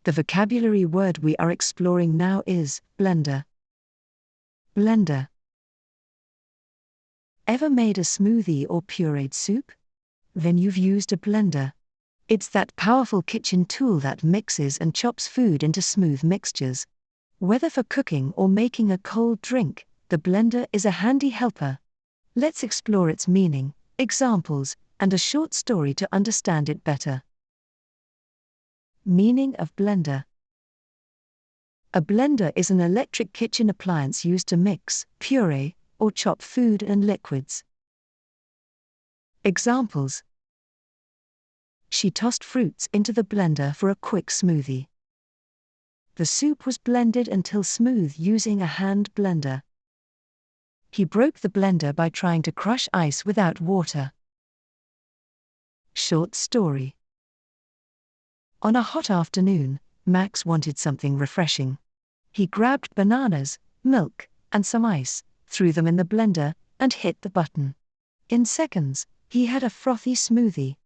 The vocabulary word we are exploring now is blender. Blender. Ever made a smoothie or pureed soup? Then you've used a blender. It's that powerful kitchen tool that mixes and chops food into smooth mixtures. Whether for cooking or making a cold drink, the blender is a handy helper. Let's explore its meaning, examples, and a short story to understand it better. Meaning of blender. A blender is an electric kitchen appliance used to mix, puree, or chop food and liquids. Examples: she tossed fruits into the blender for a quick smoothie. The soup was blended until smooth using a hand blender. He broke the blender by trying to crush ice without water. Short story. On a hot afternoon, Max wanted something refreshing. He grabbed bananas, milk, and some ice, threw them in the blender, and hit the button. In seconds, he had a frothy smoothie.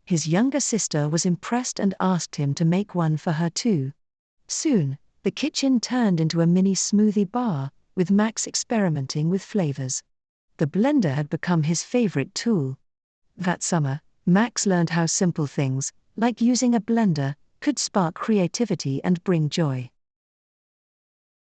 His younger sister was impressed and asked him to make one for her too. Soon, the kitchen turned into a mini smoothie bar, with Max experimenting with flavors. The blender had become his favorite tool. That summer, Max learned how simple things, like using a blender, could spark creativity and bring joy.